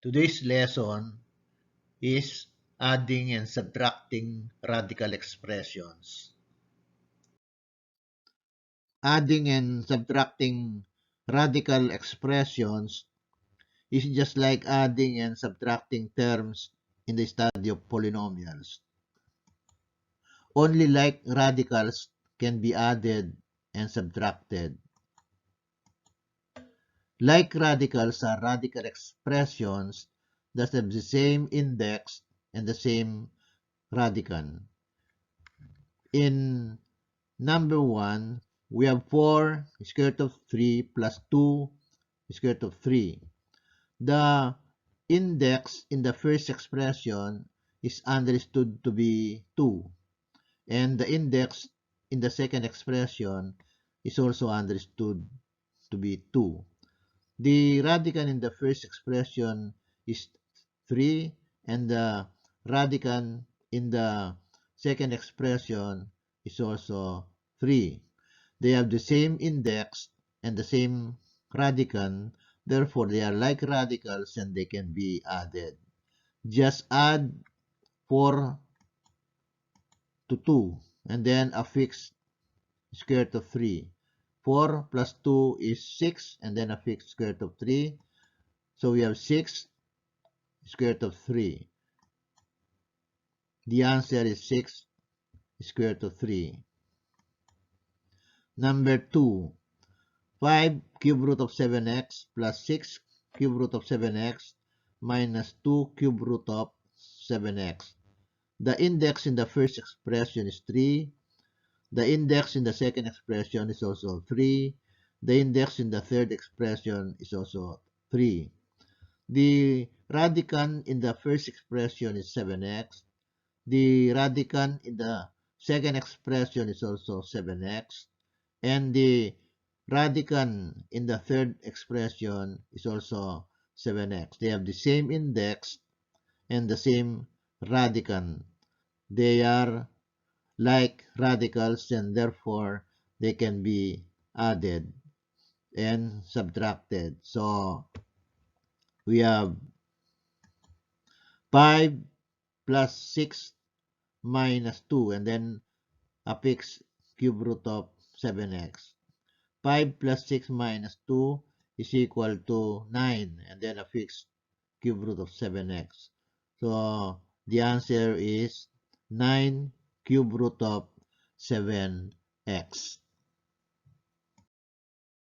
Today's lesson is adding and subtracting radical expressions. Adding and subtracting radical expressions is just like adding and subtracting terms in the study of polynomials. Only like radicals can be added and subtracted. Like radicals are radical expressions that have the same index and the same radicand. In number 1, we have 4 square root of 3 plus 2 square root of 3. The index in the first expression is understood to be 2, and the index in the second expression is also understood to be 2. The radicand in the first expression is 3, and the radicand in the second expression is also 3. They have the same index and the same radicand, therefore they are like radicals and they can be added. Just add 4 to 2 and then affix square root of 3. 4 plus 2 is 6 and then affix square root of 3. So we have 6 square root of 3. The answer is 6 square root of 3. Number 2, 5 cube root of 7x plus 6 cube root of 7x minus 2 cube root of 7x. The index in the first expression is 3. The index in the second expression is also 3. The index in the third expression is also 3. The radicand in the first expression is 7x. The radicand in the second expression is also 7x. And the radicand in the third expression is also 7x. They have the same index and the same radicand. They are like radicals and therefore they can be added and subtracted. So we have 5 plus 6 minus 2 and then affix cube root of 7x. 5 plus 6 minus 2 is equal to 9 and then affix cube root of 7x. So the answer is 9 cube root of 7x.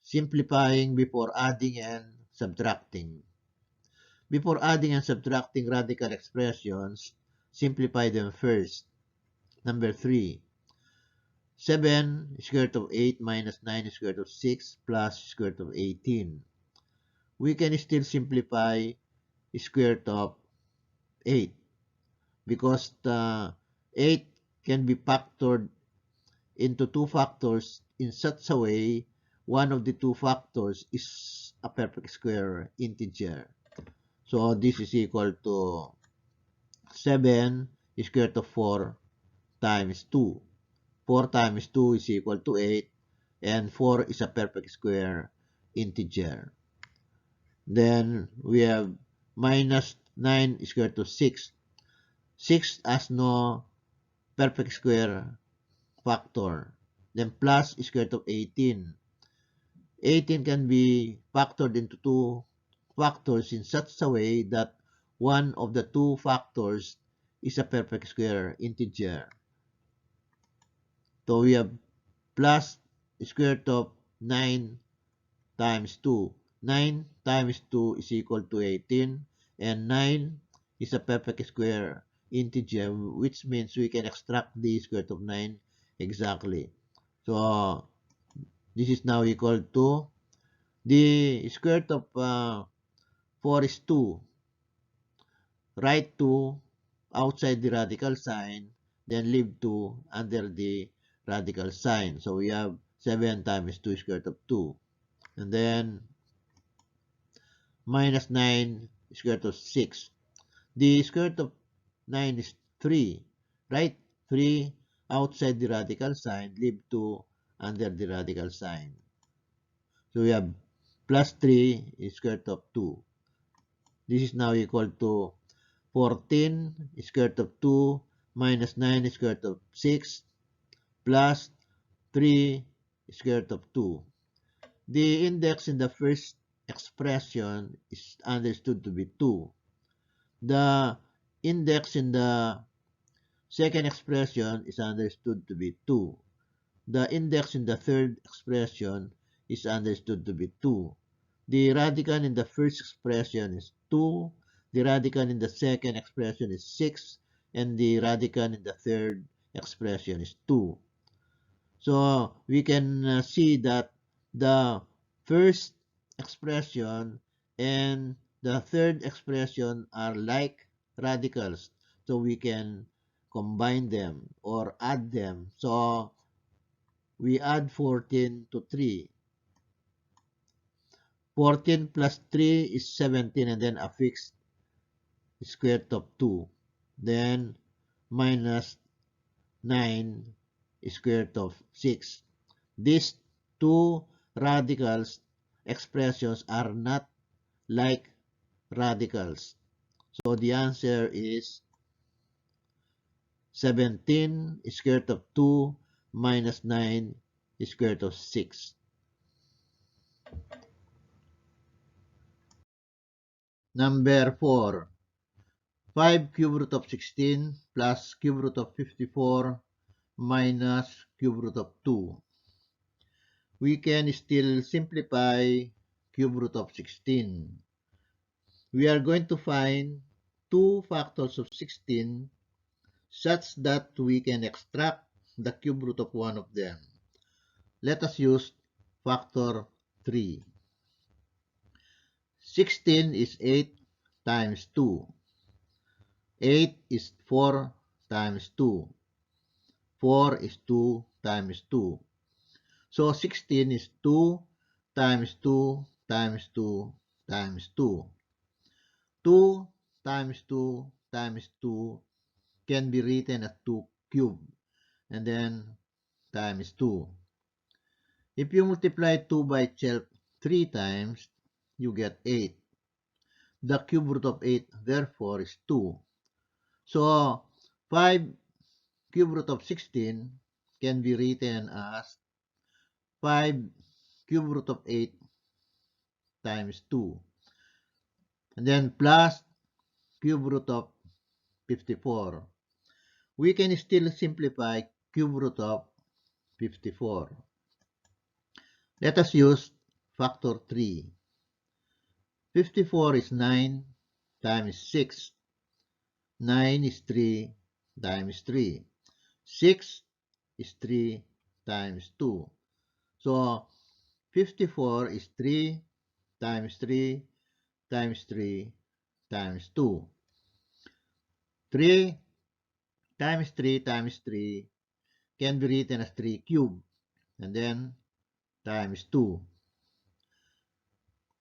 Simplifying before adding and subtracting. Before adding and subtracting radical expressions, simplify them first. Number 3, 7 square root of 8 minus 9 square root of 6 plus square root of 18. We can still simplify square root of 8 because the 8 can be factored into two factors in such a way one of the two factors is a perfect square integer. So this is equal to 7 square root of 4 times 2. 4 times 2 is equal to 8 and 4 is a perfect square integer. Then we have minus 9 square root of 6. 6 has no perfect square factor. Then plus square root of 18. 18 can be factored into two factors in such a way that one of the two factors is a perfect square integer. So we have plus square root of 9 times 2. 9 times 2 is equal to 18 and 9 is a perfect square integer, which means we can extract the square root of 9 exactly. So this is now equal to the square root of 4 is 2. Write 2 outside the radical sign, then leave 2 under the radical sign. So we have 7 times 2 square root of 2. And then minus 9 square root of 6. The square root of 9 is 3. Write 3 outside the radical sign, leave 2 under the radical sign. So we have plus 3 is square root of 2. This is now equal to 14 square root of 2 minus 9 square root of 6 plus 3 square root of 2. The index in the first expression is understood to be 2. The index in the second expression is understood to be 2. The index in the third expression is understood to be 2. The radical in the first expression is 2. The radical in the second expression is 6. And the radical in the third expression is 2. So we can see that the first expression and the third expression are like radicals. So we can combine them or add them. So we add 14 to 3. 14 plus 3 is 17 and then a fixed square root of 2. Then minus 9 square root of 6. These two radicals expressions are not like radicals. So the answer is 17 square root of 2 minus 9 square root of 6. Number 4. 5 cube root of 16 plus cube root of 54 minus cube root of 2. We can still simplify cube root of 16. We are going to find 2 factors of 16 such that we can extract the cube root of one of them. Let us use factor 3. 16 is 8 times 2. 8 is 4 times 2. 4 is 2 times 2. So 16 is 2 times 2 times 2 times 2. 2 times 2 times 2 can be written as 2 cubed and then times 2. If you multiply 2 by itself 3 times, you get 8. The cube root of 8 therefore is 2. So 5 cube root of 16 can be written as 5 cube root of 8 times 2. And then plus cube root of 54. We can still simplify cube root of 54. Let us use factor 3. 54 is 9 times 6. 9 is 3 times 3. 6 is 3 times 2. So 54 is 3 times 3 times 3 times 2. 3 times 3 times 3 can be written as 3 cubed and then times 2.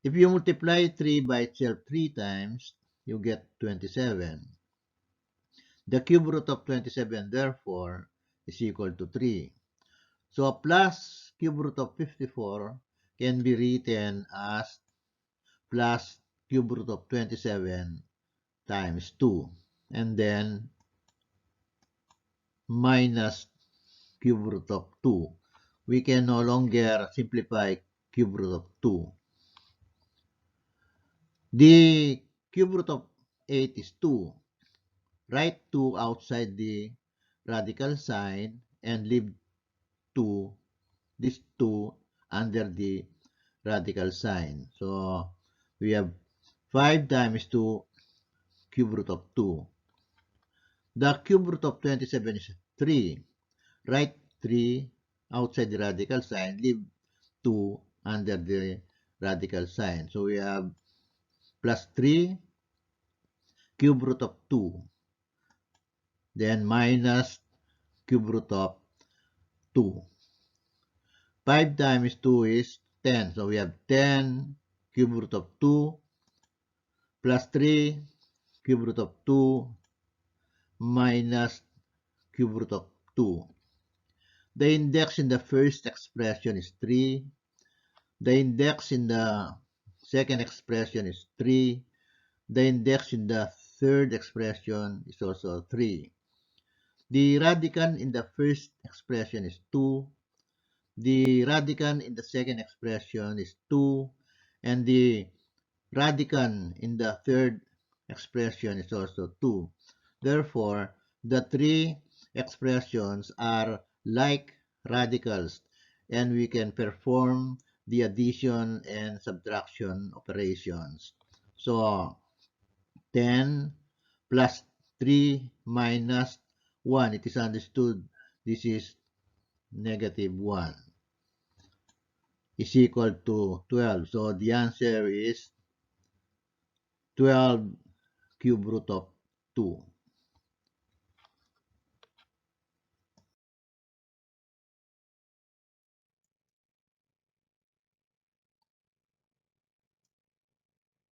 If you multiply 3 by itself 3 times, you get 27. The cube root of 27, therefore, is equal to 3. So plus cube root of 54 can be written as plus cube root of 27 times 2. And then minus cube root of 2. We can no longer simplify cube root of 2. The cube root of 8 is 2. Write 2 outside the radical sign and leave 2, this 2 under the radical sign. So we have 5 times 2 cube root of 2. The cube root of 27 is 3. Write 3 outside the radical sign, leave 2 under the radical sign. So we have plus 3 cube root of 2. Then minus cube root of 2. 5 times 2 is 10. So we have 10 cube root of 2 plus 3 cube root of 2 minus cube root of 2. The index in the first expression is 3. The index in the second expression is 3. The index in the third expression is also 3. The radicand in the first expression is 2. The radicand in the second expression is 2. And the radicand in the third expression is also 2. Therefore, the three expressions are like radicals, and we can perform the addition and subtraction operations. So, 10 plus 3 minus 1, it is understood this is negative 1, is equal to 12. So, the answer is 12 cube root of 2.